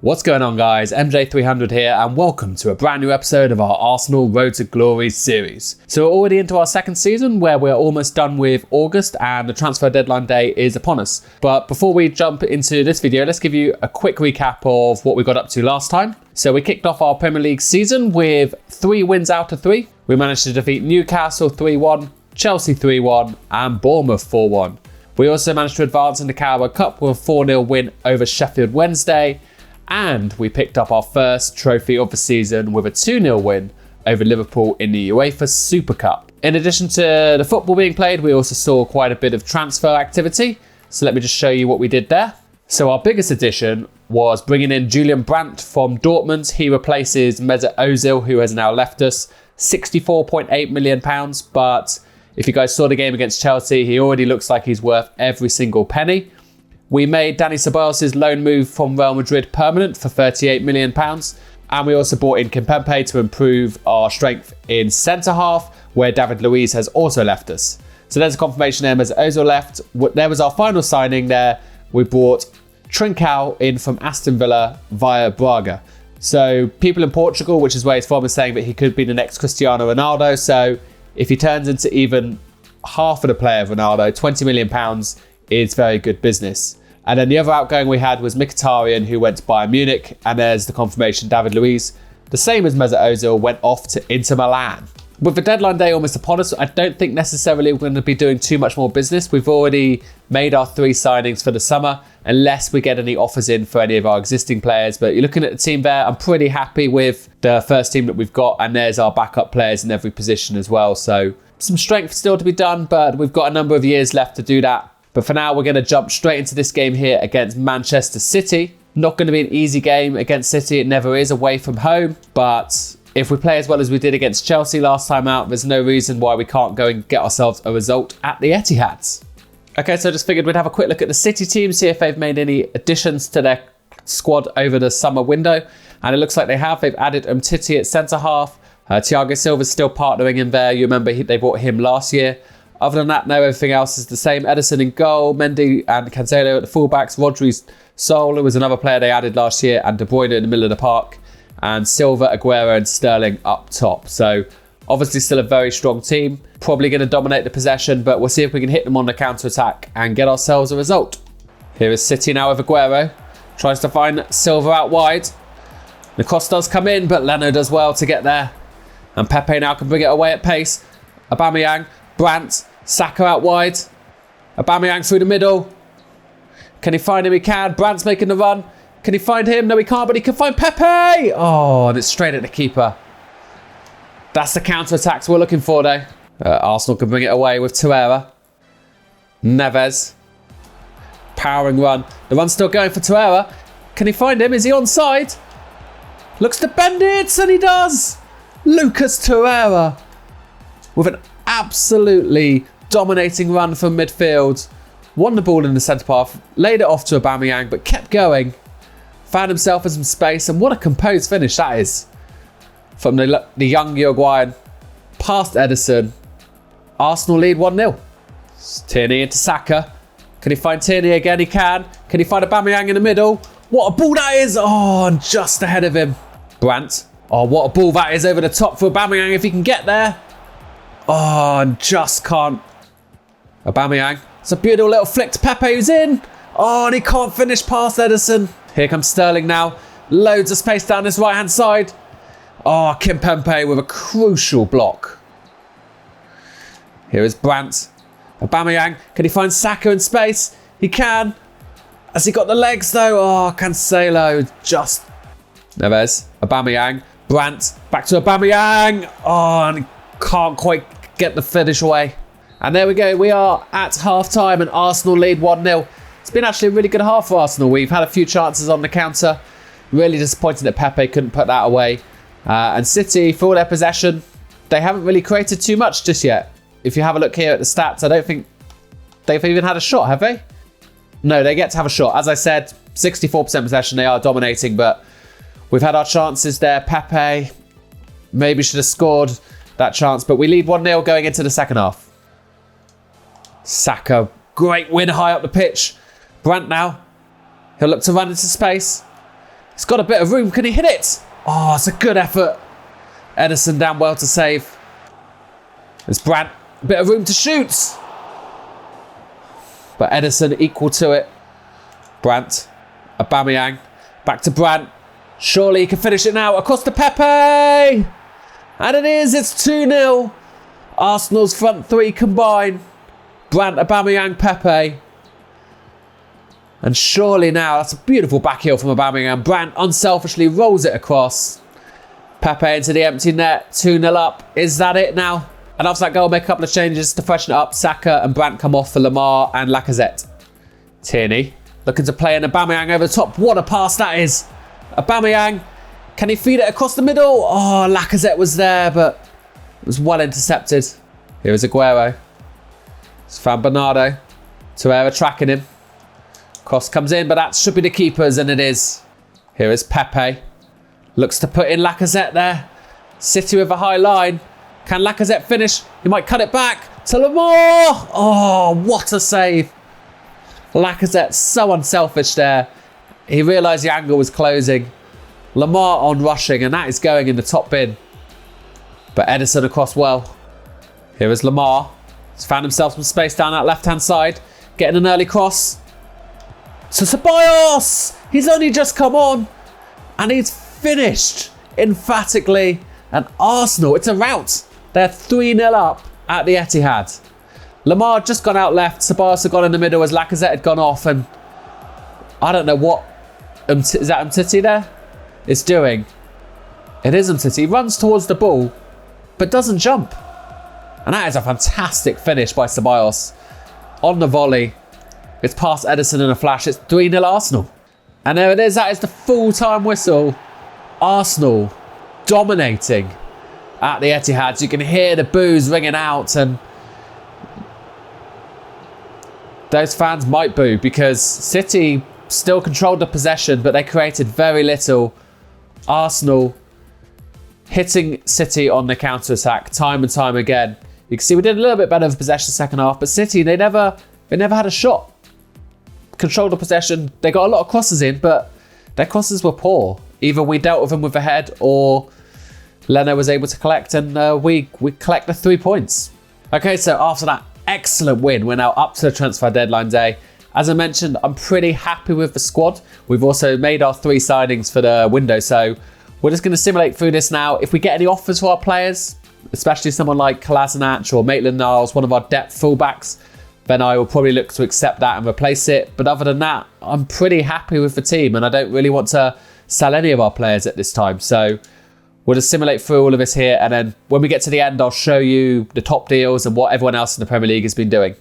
What's going on, guys? MJ300 here, and welcome to a brand new episode of our Arsenal Road to Glory series. So we're already into our second season, where we're almost done with August and the transfer deadline day is upon us. But before we jump into this video, let's give you a quick recap of what we got up to last time. So we kicked off our Premier League season with 3 wins out of 3. We managed to defeat Newcastle 3-1, Chelsea 3-1 and Bournemouth 4-1. We also managed to advance in the Carabao Cup with a 4-0 win over Sheffield Wednesday. And we picked up our first trophy of the season with a 2-0 win over Liverpool in the UEFA Super Cup. In addition to the football being played, we also saw quite a bit of transfer activity. So let me just show you what we did there. So our biggest addition was bringing in Julian Brandt from Dortmund. He replaces Mesut Ozil, who has now left us. £64.8 million. But if you guys saw the game against Chelsea, he already looks like he's worth every single penny. We made Dani Ceballos' loan move from Real Madrid permanent for £38 million. And we also brought in Kimpembe to improve our strength in centre-half, where David Luiz has also left us. So there's a confirmation there as Ozil left. There was our final signing there. We brought Trincao in from Aston Villa via Braga. So people in Portugal, which is where he's from, are saying that he could be the next Cristiano Ronaldo. So if he turns into even half of the player of Ronaldo, £20 million is very good business. And then the other outgoing we had was Mkhitaryan, who went to Bayern Munich, and there's the confirmation David Luiz, the same as Mesut Ozil, went off to Inter Milan. With the deadline day almost upon us, I don't think necessarily we're going to be doing too much more business. We've already made our 3 signings for the summer, unless we get any offers in for any of our existing players. But you're looking at the team there, I'm pretty happy with the first team that we've got, and there's our backup players in every position as well. So some strength still to be done, but we've got a number of years left to do that. But for now, we're going to jump straight into this game here against Manchester City. Not going to be an easy game against City. It never is away from home. But if we play as well as we did against Chelsea last time out, there's no reason why we can't go and get ourselves a result at the Etihad. Okay, so I just figured we'd have a quick look at the City team, see if they've made any additions to their squad over the summer window. And it looks like they have. They've added Umtiti at centre-half. Thiago Silva's still partnering in there. You remember they bought him last year. Other than that, no, everything else is the same. Edison in goal, Mendy and Cancelo at the fullbacks, Rodri's Sol, who was another player they added last year, and De Bruyne in the middle of the park, and Silva, Aguero and Sterling up top. So obviously still a very strong team. Probably going to dominate the possession, but we'll see if we can hit them on the counter-attack and get ourselves a result. Here is City now with Aguero. Tries to find Silva out wide. The cross does come in, but Leno does well to get there. And Pepe now can bring it away at pace. Aubameyang, Brandt, Saka out wide. Aubameyang through the middle. Can he find him? He can. Brandt's making the run. Can he find him? No, he can't, but he can find Pepe. Oh, and it's straight at the keeper. That's the counter-attacks we're looking for, though. Arsenal can bring it away with Torreira. Neves. Powering run. The run's still going for Torreira. Can he find him? Is he onside? Looks to bend it, and he does. Lucas Torreira with an absolutely dominating run from midfield. Won the ball in the centre path, laid it off to Aubameyang, but kept going. Found himself in some space, and what a composed finish that is. From the young Uruguayan, past Edison. Arsenal lead 1-0. Tierney into Saka. Can he find Tierney again? He can. Can he find Aubameyang in the middle? What a ball that is! Oh, and just ahead of him. Brandt. Oh, what a ball that is over the top for Aubameyang if he can get there. Oh, and just can't. Aubameyang. It's a beautiful little flick to Pepe, who's in. Oh, and he can't finish past Edison. Here comes Sterling now. Loads of space down this right-hand side. Oh, Kimpembe with a crucial block. Here is Brandt. Aubameyang. Can he find Saka in space? He can. Has he got the legs, though? Oh, Cancelo just... Neves. Aubameyang. Brandt. Back to Aubameyang. Oh, and he can't quite get the finish away. And there we go. We are at half-time and Arsenal lead 1-0. It's been actually a really good half for Arsenal. We've had a few chances on the counter. Really disappointed that Pepe couldn't put that away. And City, for all their possession, they haven't really created too much just yet. If you have a look here at the stats, I don't think they've even had a shot, have they? No, they get to have a shot. As I said, 64% possession. They are dominating, but we've had our chances there. Pepe maybe should have scored that chance, but we lead 1-0 going into the second half. Saka, great win high up the pitch. Brandt now. He'll look to run into space. He's got a bit of room. Can he hit it? Oh, it's a good effort. Ederson down well to save. There's Brandt. A bit of room to shoot. But Ederson equal to it. Brandt. Aubameyang. Back to Brandt. Surely he can finish it now. Across to Pepe. And it is. It's 2-0. Arsenal's front three combine. Brandt, Aubameyang, Pepe. And surely now, that's a beautiful back heel from Aubameyang. Brandt unselfishly rolls it across. Pepe into the empty net. 2-0 up. Is that it now? And after that goal, make a couple of changes to freshen it up. Saka and Brandt come off for Lamar and Lacazette. Tierney looking to play in Aubameyang over the top. What a pass that is. Aubameyang, can he feed it across the middle? Oh, Lacazette was there, but it was well intercepted. Here is Aguero. It's found Bernardo. Torreira tracking him. Cross comes in, but that should be the keeper's, and it is. Here is Pepe. Looks to put in Lacazette there. City with a high line. Can Lacazette finish? He might cut it back to Lamar. Oh, what a save. Lacazette so unselfish there. He realised the angle was closing. Lamar on rushing, and that is going in the top bin. But Ederson across well. Here is Lamar. He's found himself some space down that left-hand side. Getting an early cross. To Ceballos! He's only just come on. And he's finished emphatically. And Arsenal, it's a rout. They're 3-0 up at the Etihad. Lamar just gone out left. Ceballos had gone in the middle as Lacazette had gone off. And I don't know what... is that Umtiti there? It's doing. It is Umtiti. He runs towards the ball, but doesn't jump. And that is a fantastic finish by Ceballos. On the volley. It's past Ederson in a flash. It's 3-0 Arsenal. And there it is. That is the full-time whistle. Arsenal dominating at the Etihad. So you can hear the boos ringing out, and those fans might boo because City still controlled the possession, but they created very little. Arsenal hitting City on the counter-attack time and time again. You can see we did a little bit better of possession second half, but City, they never had a shot. Controlled the possession. They got a lot of crosses in, but their crosses were poor. Either we dealt with them with the head, or Leno was able to collect, and we collect the 3 points. Okay, so after that excellent win, we're now up to the transfer deadline day. As I mentioned, I'm pretty happy with the squad. We've also made our 3 signings for the window, so we're just going to simulate through this now. If we get any offers for our players, especially someone like Kolasinac or Maitland-Niles, one of our depth fullbacks, then I will probably look to accept that and replace it. But other than that, I'm pretty happy with the team, and I don't really want to sell any of our players at this time. So we'll just simulate through all of this here, and then when we get to the end, I'll show you the top deals and what everyone else in the Premier League has been doing.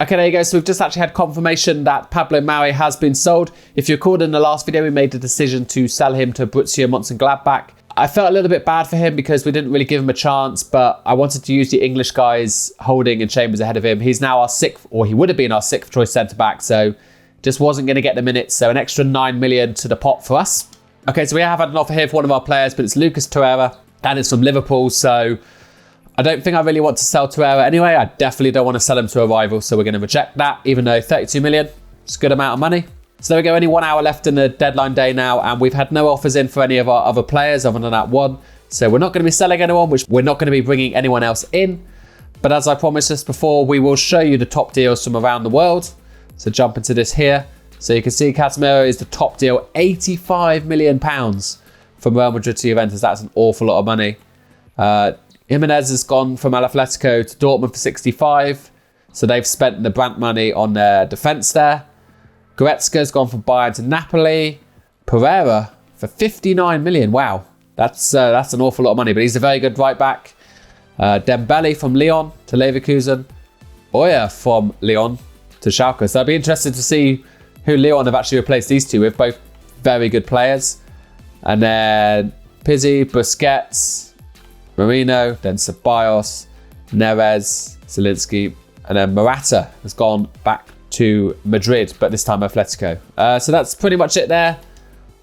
Okay, there you go. So we've just actually had confirmation that Pablo Mari has been sold. If you recalled in the last video, we made the decision to sell him to Borussia Mönchengladbach. I felt a little bit bad for him because we didn't really give him a chance, but I wanted to use the English guys, Holding and Chambers, ahead of him. He's now our 6th, or he would have been our 6th choice centre-back, so just wasn't going to get the minutes. So an extra 9 million to the pot for us. Okay, so we have had an offer here for one of our players, but it's Lucas Torreira, and it's from Liverpool, so I don't think I really want to sell Torreira anyway. I definitely don't want to sell him to a rival, so we're going to reject that, even though 32 million is a good amount of money. So there we go, only 1 hour left in the deadline day now, and we've had no offers in for any of our other players other than that one. So we're not going to be selling anyone, which we're not going to be bringing anyone else in. But as I promised just before, we will show you the top deals from around the world. So jump into this here. So you can see Casemiro is the top deal, £85 million from Real Madrid to Juventus. That's an awful lot of money. Jimenez has gone from Atletico to Dortmund for 65. So they've spent the Brandt money on their defence there. Goretzka's gone from Bayern to Napoli. Pereira for 59 million. Wow, that's an awful lot of money, but he's a very good right back. Dembele from Lyon to Leverkusen. Oya from Lyon to Schalke. So I'd be interested to see who Lyon have actually replaced these two with. Both very good players. And then Pizzi, Busquets, Marino, then Ceballos, Neres, Zielinski, and then Morata has gone back to Madrid, but this time Atletico. So that's pretty much it there.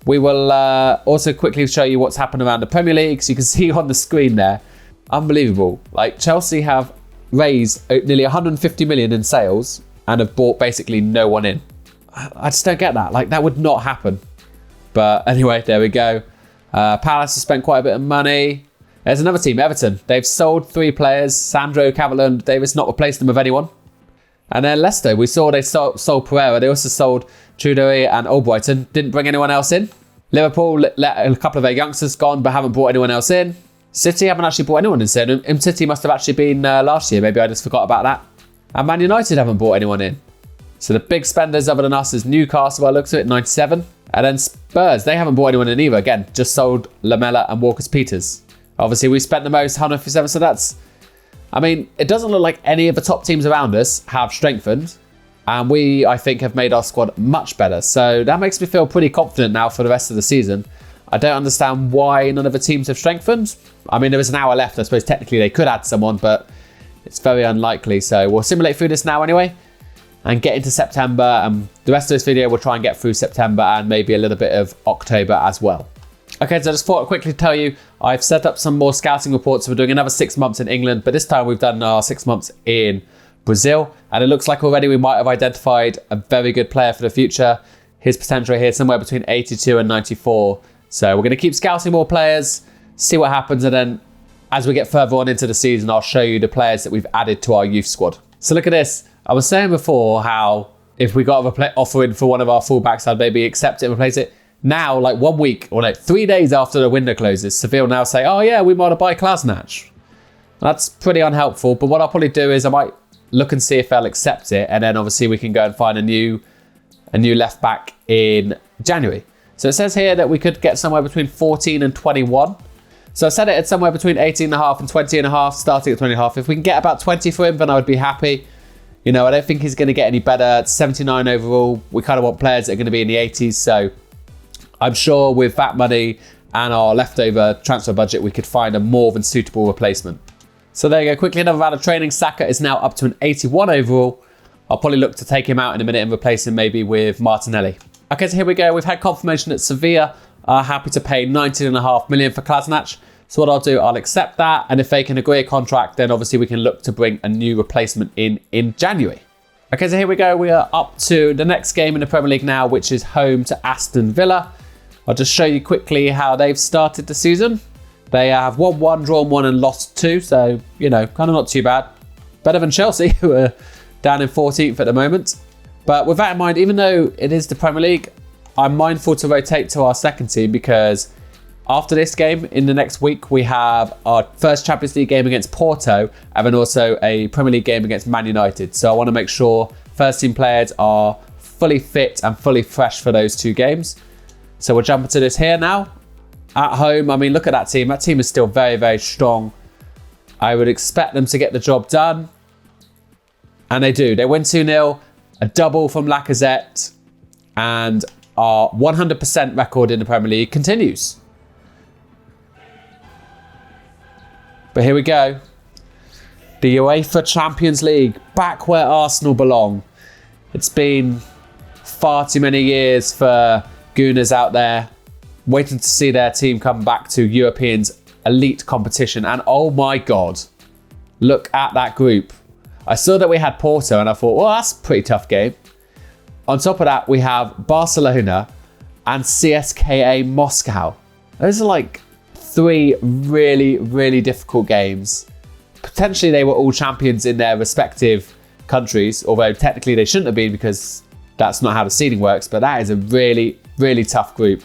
We will also quickly show you what's happened around the Premier League. So you can see on the screen there, unbelievable. Like, Chelsea have raised nearly 150 million in sales and have bought basically no one in. I just don't get that. Like, that would not happen. But anyway, there we go. Palace has spent quite a bit of money. There's another team, Everton. They've sold 3 players. Sandro, Cavalier and Davis, not replaced them with anyone. And then Leicester, we saw they sold Pereira. They also sold Trudeau and Albrighton. Didn't bring anyone else in. Liverpool let a couple of their youngsters gone, but haven't brought anyone else in. City haven't actually brought anyone in. So City must have actually been last year. Maybe I just forgot about that. And Man United haven't brought anyone in. So the big spenders other than us is Newcastle, by the looks of it, 97. And then Spurs, they haven't brought anyone in either. Again, just sold Lamela and Walker-Peters. Obviously, we spent the most, 157, so that's... I mean, it doesn't look like any of the top teams around us have strengthened. And we, I think, have made our squad much better. So that makes me feel pretty confident now for the rest of the season. I don't understand why none of the teams have strengthened. I mean, there is an hour left. I suppose technically they could add someone, but it's very unlikely. So we'll simulate through this now anyway and get into September. And the rest of this video, we'll try and get through September and maybe a little bit of October as well. Okay, so I just thought I'd quickly tell you, I've set up some more scouting reports. So we're doing another 6 months in England, but this time we've done our 6 months in Brazil. And it looks like already we might have identified a very good player for the future. His potential here, somewhere between 82 and 94. So we're going to keep scouting more players, see what happens. And then as we get further on into the season, I'll show you the players that we've added to our youth squad. So look at this. I was saying before how if we got an offer in for one of our fullbacks, I'd maybe accept it and replace it. Now, like 1 week or like 3 days after the window closes, Seville now say, oh yeah, we might have buy Kolasinac. That's pretty unhelpful. But what I'll probably do is I might look and see if they'll accept it. And then obviously we can go and find a new left back in January. So it says here that we could get somewhere between 14 and 21. So I set it at somewhere between 18.5 and 20.5, starting at 20.5. If we can get about 20 for him, then I would be happy. You know, I don't think he's going to get any better. It's 79 overall. We kind of want players that are going to be in the 80s. So I'm sure with that money and our leftover transfer budget, we could find a more than suitable replacement. So there you go. Quickly, another round of training. Saka is now up to an 81 overall. I'll probably look to take him out in a minute and replace him maybe with Martinelli. Okay, so here we go. We've had confirmation that Sevilla are happy to pay 19.5 million for Kolasinac. So what I'll do, I'll accept that. And if they can agree a contract, then obviously we can look to bring a new replacement in January. Okay, so here we go. We are up to the next game in the Premier League now, which is home to Aston Villa. I'll just show you quickly how they've started the season. They have won 1, drawn 1 and lost 2. So, you know, kind of not too bad. Better than Chelsea, who are down in 14th at the moment. But with that in mind, even though it is the Premier League, I'm mindful to rotate to our second team because after this game, in the next week, we have our first Champions League game against Porto and then also a Premier League game against Man United. So I want to make sure first team players are fully fit and fully fresh for those 2 games. So we'll jump into this here now. At home, I mean, look at that team. That team is still very, very strong. I would expect them to get the job done. And they do. They win 2-0. A double from Lacazette, and our 100% record in the Premier League continues. But here we go. The UEFA Champions League, back where Arsenal belong. It's been far too many years for Gooners out there waiting to see their team come back to Europeans' elite competition. And oh my God, look at that group. I saw that we had Porto and I thought, well, that's a pretty tough game. On top of that, we have Barcelona and CSKA Moscow. Those are like 3 really, really difficult games. Potentially they were all champions in their respective countries, although technically they shouldn't have been because that's not how the seeding works, but that is a really, really tough group.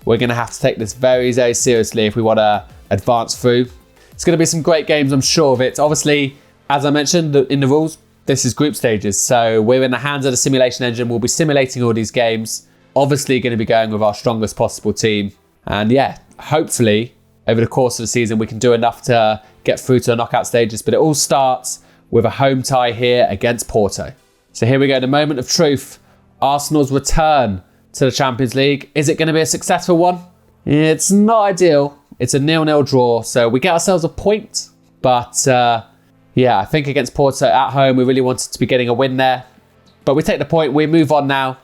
We're going to have to take this very, very seriously if we want to advance through. It's going to be some great games, I'm sure of it. Obviously, as I mentioned in the rules, this is group stages. So we're in the hands of the simulation engine. We'll be simulating all these games. Obviously going to be going with our strongest possible team. And yeah, hopefully over the course of the season, we can do enough to get through to the knockout stages. But it all starts with a home tie here against Porto. So here we go, the moment of truth. Arsenal's return to the Champions League. Is it going to be a successful one? It's not ideal. It's a 0-0 draw. So we get ourselves a point. But yeah, I think against Porto at home, we really wanted to be getting a win there. But we take the point. We move on now.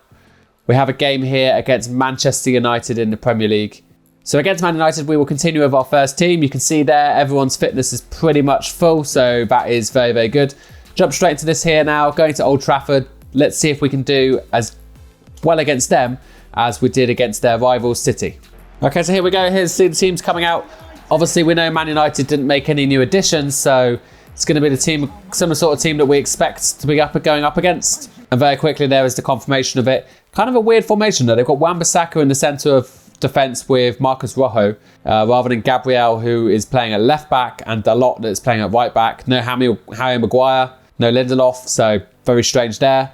We have a game here against Manchester United in the Premier League. So against Man United, we will continue with our first team. You can see there, everyone's fitness is pretty much full. So that is very, very good. Jump straight into this here now. Going to Old Trafford. Let's see if we can do as well against them as we did against their rival City. Okay, so here we go. Here's the teams coming out. Obviously, we know Man United didn't make any new additions, so it's going to be the team, similar sort of team that we expect to be going up against. And very quickly, there is the confirmation of it. Kind of a weird formation though. They've got Wan-Bissaka in the centre of defence with Marcus Rojo, rather than Gabriel, who is playing at left back, and Dalot that's playing at right back. No Harry Maguire, no Lindelof, so very strange there.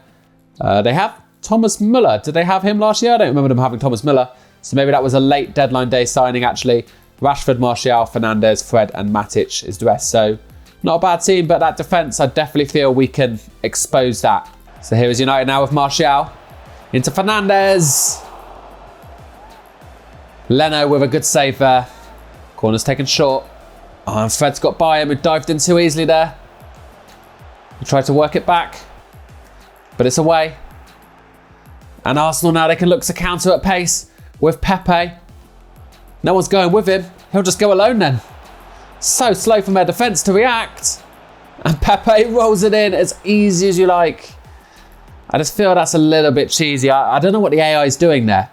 They have Thomas Müller. Did they have him last year? I don't remember them having Thomas Müller. So maybe that was a late deadline day signing actually. Rashford, Martial, Fernandes, Fred and Matic is the rest. So not a bad team, but that defence, I definitely feel we can expose that. So here is United now with Martial. Into Fernandes. Leno with a good save there. Corner's taken short. Oh, and Fred's got by him. He dived in too easily there. He tried to work it back, but it's away. And Arsenal now, they can look to counter at pace with Pepe. No one's going with him. He'll just go alone then. So slow from their defence to react. And Pepe rolls it in as easy as you like. I just feel that's a little bit cheesy. I don't know what the AI is doing there.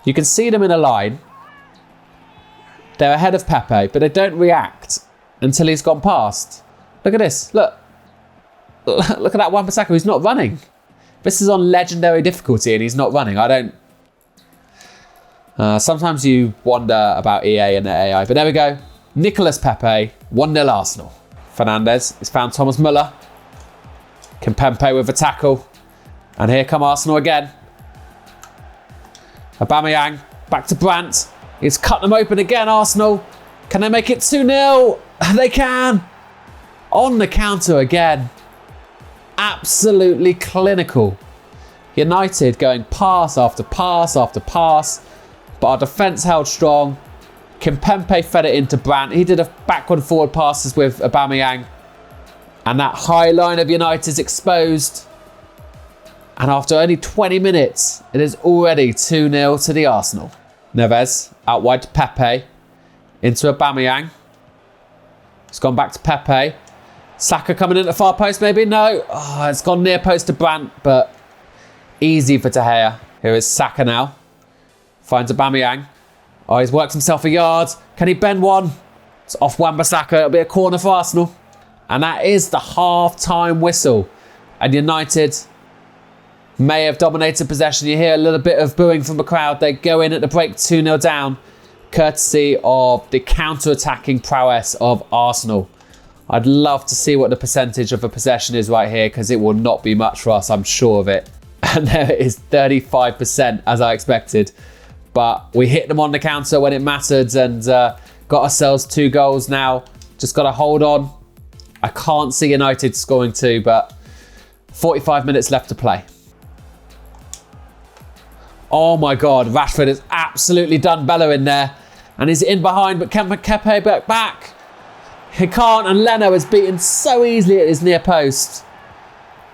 You can see them in a line. They're ahead of Pepe, but they don't react until he's gone past. Look at this. Look at that Wan-Bissaka who's not running. This is on legendary difficulty and he's not running. I don't... sometimes you wonder about EA and their AI, but there we go. Nicolas Pepe, 1-0 Arsenal. Fernandes has found Thomas Müller. Kimpembe with a tackle. And here come Arsenal again. Aubameyang, back to Brandt. He's cut them open again, Arsenal. Can they make it 2-0? They can. On the counter again. Absolutely clinical. United going pass after pass after pass. But our defence held strong. Kimpembe fed it into Brandt. He did a backward and forward passes with Aubameyang. And that high line of United's exposed. And after only 20 minutes, it is already 2-0 to the Arsenal. Neves out wide to Pepe. Into Aubameyang. It's gone back to Pepe. Saka coming in at the far post maybe? No. Oh, it's gone near post to Brandt, but easy for De Gea. Here is Saka now. Finds Aubameyang. Oh, he's worked himself a yard. Can he bend one? It's off Wan-Bissaka. It'll be a corner for Arsenal. And that is the half-time whistle. And United may have dominated possession. You hear a little bit of booing from the crowd. They go in at the break 2-0 down, courtesy of the counter-attacking prowess of Arsenal. I'd love to see what the percentage of a possession is right here, because it will not be much for us, I'm sure of it. And there it is, 35%, as I expected. But we hit them on the counter when it mattered and got ourselves 2 goals now. Just got to hold on. I can't see United scoring 2, but 45 minutes left to play. Oh my God, Rashford has absolutely done Bella in there. And he's in behind, but can Kepe back? He can't, and Leno is beaten so easily at his near post.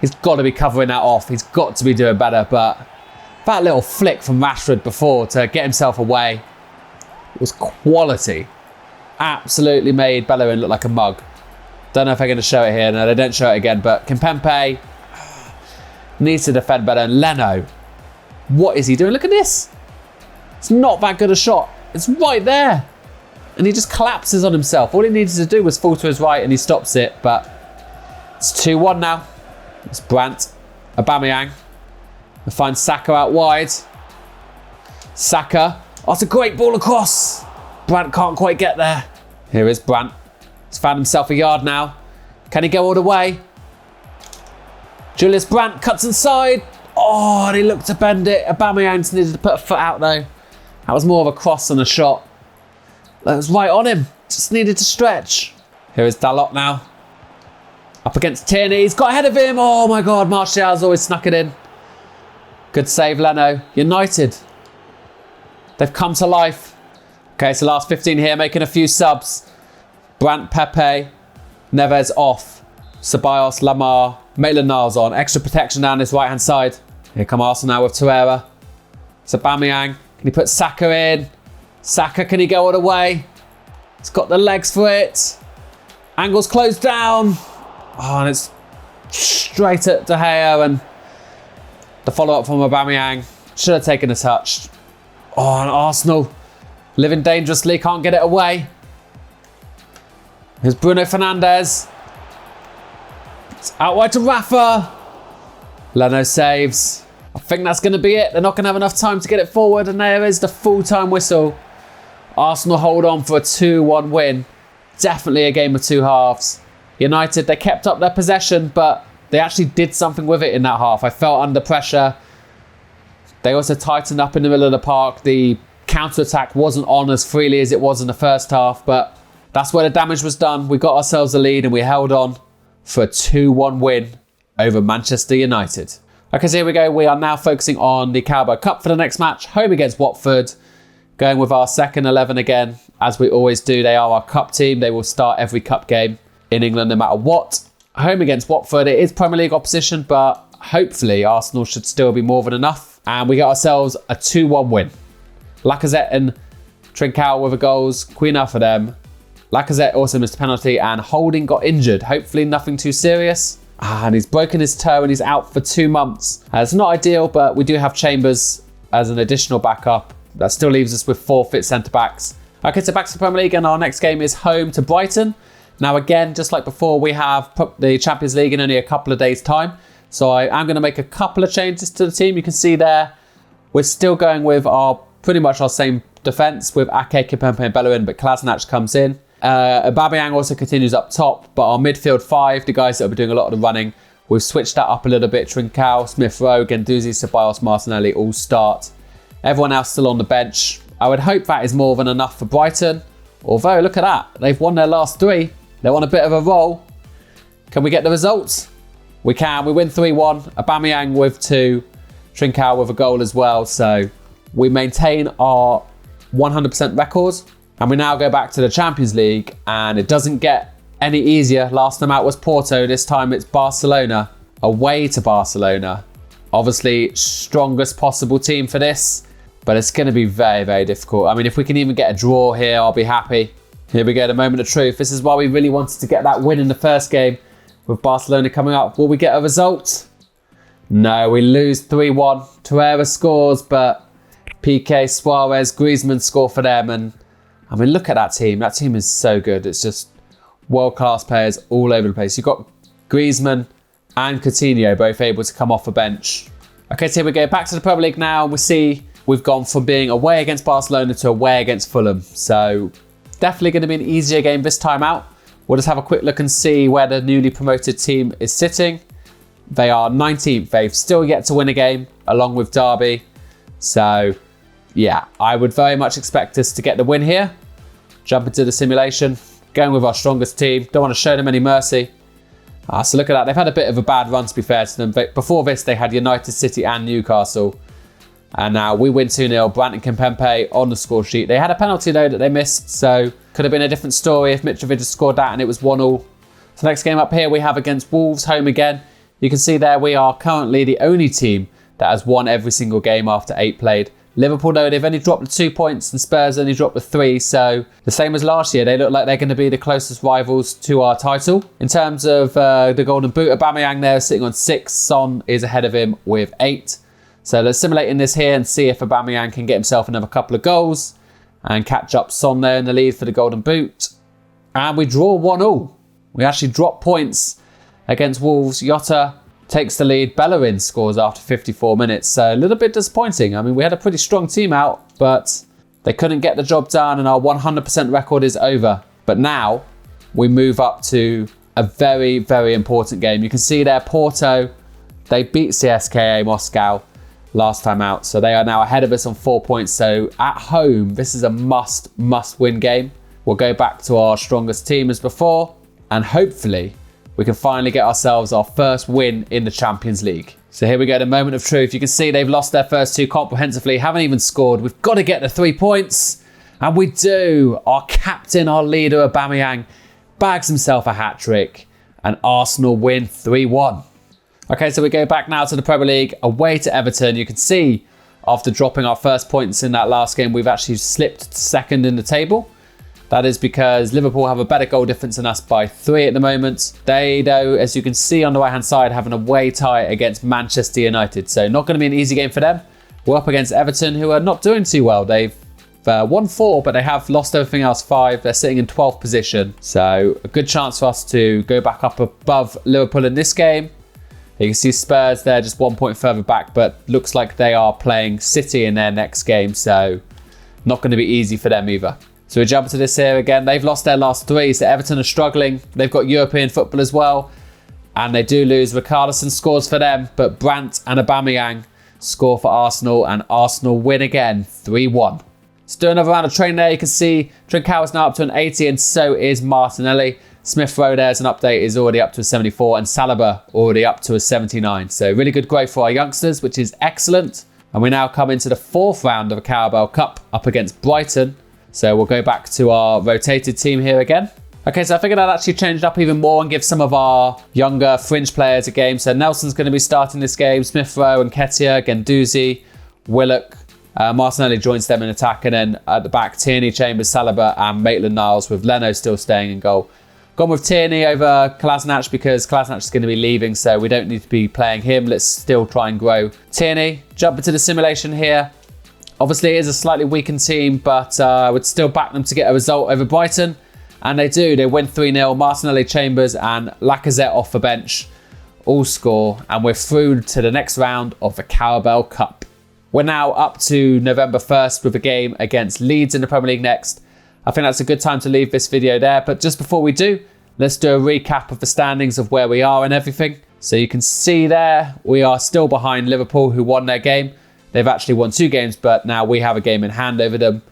He's got to be covering that off. He's got to be doing better, but that little flick from Rashford before to get himself away was quality. Absolutely made Bellerin look like a mug. Don't know if they're going to show it here. No, they don't show it again, but Kimpembe needs to defend better. And Leno, what is he doing? Look at this. It's not that good a shot. It's right there. And he just collapses on himself. All he needed to do was fall to his right and he stops it, but it's 2-1 now. It's Brandt, Aubameyang. And finds Saka out wide. Saka. Oh, it's a great ball across. Brandt can't quite get there. Here is Brandt. He's found himself a yard now. Can he go all the way? Julius Brandt cuts inside. Oh, and he looked to bend it. Aubameyang needed to put a foot out though. That was more of a cross than a shot. That was right on him. Just needed to stretch. Here is Dalot now. Up against Tierney. He's got ahead of him. Oh my God, Martial's always snuck it in. Good save, Leno. United. They've come to life. Okay, so last 15 here, making a few subs. Brandt, Pepe, Neves off. Ceballos, Lamar, Maitland-Niles on. Extra protection down this right-hand side. Here come Arsenal now with Torreira. It's Aubameyang. Can he put Saka in? Saka, can he go all the way? He's got the legs for it. Angle's closed down. Oh, and it's straight at De Gea, and the follow-up from Aubameyang. Should have taken a touch. Oh, and Arsenal living dangerously, can't get it away. Here's Bruno Fernandes. It's out wide to Rafa. Leno saves. I think that's going to be it. They're not going to have enough time to get it forward, and there is the full-time whistle. Arsenal hold on for a 2-1 win. Definitely a game of two halves. United, they kept up their possession, but they actually did something with it in that half. I felt under pressure. They also tightened up in the middle of the park. The counter-attack wasn't on as freely as it was in the first half, but that's where the damage was done. We got ourselves a lead and we held on for a 2-1 win over Manchester United. Okay, so here we go. We are now focusing on the Carabao Cup for the next match, home against Watford. Going with our second 11 again, as we always do. They are our cup team. They will start every cup game in England no matter what. Home against Watford. It is Premier League opposition, but hopefully Arsenal should still be more than enough. And we got ourselves a 2-1 win. Lacazette and Trincao with the goals. Queen for them. Lacazette also missed a penalty, and Holding got injured. Hopefully nothing too serious. And he's broken his toe and he's out for 2 months. It's not ideal, but we do have Chambers as an additional backup. That still leaves us with 4 fit centre-backs. Okay, so back to the Premier League, and our next game is home to Brighton. Now again, just like before, we have the Champions League in only a couple of days' time. So I am going to make a couple of changes to the team. You can see there, we're still going with pretty much our same defence with Ake, Kimpembe and Bellerin, but Kolasinac comes in. Aubameyang also continues up top, but our midfield 5, the guys that will be doing a lot of the running, we've switched that up a little bit. Trincao, Smith Rowe, Guendouzi, Ceballos, Martinelli all start. Everyone else still on the bench. I would hope that is more than enough for Brighton. Although, look at that. They've won their last 3. They're on a bit of a roll. Can we get the results? We can. We win 3-1. Aubameyang with 2. Trincao with a goal as well. So we maintain our 100% record. And we now go back to the Champions League. And it doesn't get any easier. Last time out was Porto. This time it's Barcelona. Away to Barcelona. Obviously, strongest possible team for this. But it's going to be very, very difficult. I mean, if we can even get a draw here, I'll be happy. Here we go, the moment of truth. This is why we really wanted to get that win in the first game with Barcelona coming up. Will we get a result? No, we lose 3-1. Torreira scores, but Piqué, Suarez, Griezmann score for them. And I mean, look at that team. That team is so good. It's just world-class players all over the place. You've got Griezmann and Coutinho both able to come off the bench. Okay, so here we go. Back to the Premier League now. We see we've gone from being away against Barcelona to away against Fulham. So definitely going to be an easier game this time out. We'll just have a quick look and see where the newly promoted team is sitting. They are 19th. They've still yet to win a game along with Derby. So yeah, I would very much expect us to get the win here. Jump into the simulation. Going with our strongest team. Don't want to show them any mercy. So look at that. They've had a bit of a bad run, to be fair to them. But before this, they had United, City and Newcastle. And now we win 2-0. Brandt and Kimpembe on the score sheet. They had a penalty, though, that they missed. So could have been a different story if Mitrovic had scored that and it was 1-1. So next game up here, we have against Wolves, home again. You can see there we are currently the only team that has won every single game after 8 played. Liverpool, though, they've only dropped the 2 points and Spurs only dropped the 3. So the same as last year, they look like they're going to be the closest rivals to our title. In terms of the Golden Boot, Aubameyang there is sitting on 6. Son is ahead of him with 8. So let's simulate in this here and see if Aubameyang can get himself another couple of goals and catch up Son there in the lead for the Golden Boot. And we draw 1-1. We actually drop points against Wolves. Jota takes the lead. Bellerin scores after 54 minutes. So a little bit disappointing. I mean, we had a pretty strong team out, but they couldn't get the job done and our 100% record is over. But now we move up to a very, very important game. You can see there, Porto, they beat CSKA Moscow last time out. So they are now ahead of us on 4 points. So at home, this is a must win game. We'll go back to our strongest team as before. And hopefully we can finally get ourselves our first win in the Champions League. So here we go, the moment of truth. You can see they've lost their first 2 comprehensively, haven't even scored. We've got to get the 3 points. And we do. Our captain, our leader, Aubameyang, bags himself a hat-trick. And Arsenal win 3-1. Okay, so we go back now to the Premier League, away to Everton. You can see after dropping our first points in that last game, we've actually slipped to second in the table. That is because Liverpool have a better goal difference than us by 3 at the moment. They, though, as you can see on the right-hand side, have an away tie against Manchester United. So not going to be an easy game for them. We're up against Everton, who are not doing too well. They've won 4, but they have lost everything else 5. They're sitting in 12th position. So a good chance for us to go back up above Liverpool in this game. You can see Spurs there just 1 point further back, but looks like they are playing City in their next game. So not going to be easy for them either. So we jump to this here again. They've lost their last 3, so Everton are struggling. They've got European football as well, and they do lose. Richarlison scores for them, but Brandt and Aubameyang score for Arsenal, and Arsenal win again, 3-1. Let's do another round of training there. You can see Trincao is now up to an 80, and so is Martinelli. Smith Rowe, there's an update, is already up to a 74, and Saliba already up to a 79. So really good growth for our youngsters, which is excellent. And we now come into the 4th round of a Carabao Cup up against Brighton. So we'll go back to our rotated team here again. Okay, so I figured I'd actually change it up even more and give some of our younger fringe players a game. So Nelson's going to be starting this game. Smith Rowe and Nketiah, Guendouzi, Willock. Martinelli joins them in attack. And then at the back, Tierney, Chambers, Saliba and Maitland-Niles, with Leno still staying in goal. Gone with Tierney over Kolasinac because Kolasinac is going to be leaving, so we don't need to be playing him. Let's still try and grow Tierney. Jump into the simulation here. Obviously, it is a slightly weakened team, but I would still back them to get a result over Brighton. And they do. They win 3-0. Martinelli, Chambers and Lacazette off the bench all score. And we're through to the next round of the Carabao Cup. We're now up to November 1st with a game against Leeds in the Premier League next. I think that's a good time to leave this video there. But just before we do, let's do a recap of the standings of where we are and everything. So you can see there, we are still behind Liverpool, who won their game. They've actually won 2 games, but now we have a game in hand over them.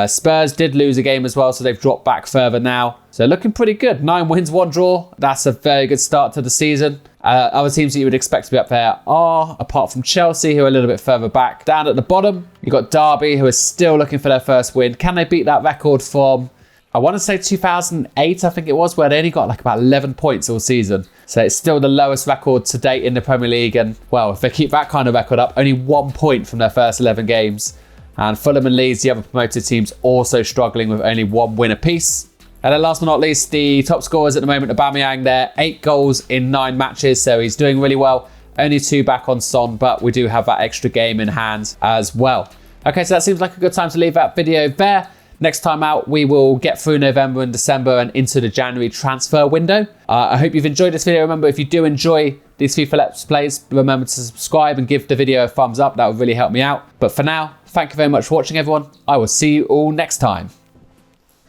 Spurs did lose a game as well, so they've dropped back further now. So looking pretty good. 9 wins, 1 draw. That's a very good start to the season. Other teams that you would expect to be up there are, apart from Chelsea, who are a little bit further back. Down at the bottom, you've got Derby, who are still looking for their first win. Can they beat that record from, I want to say 2008, I think it was, where they only got like about 11 points all season. So it's still the lowest record to date in the Premier League. And, well, if they keep that kind of record up, only 1 point from their first 11 games. And Fulham and Leeds, the other promoted teams, also struggling with only 1 win apiece. And then last but not least, the top scorers at the moment, Aubameyang there, 8 goals in 9 matches, so he's doing really well. Only 2 back on Son, but we do have that extra game in hand as well. Okay, so that seems like a good time to leave that video there. Next time out, we will get through November and December and into the January transfer window. I hope you've enjoyed this video. Remember, if you do enjoy these FIFA Let's Plays, remember to subscribe and give the video a thumbs up. That would really help me out. But for now, thank you very much for watching, everyone. I will see you all next time.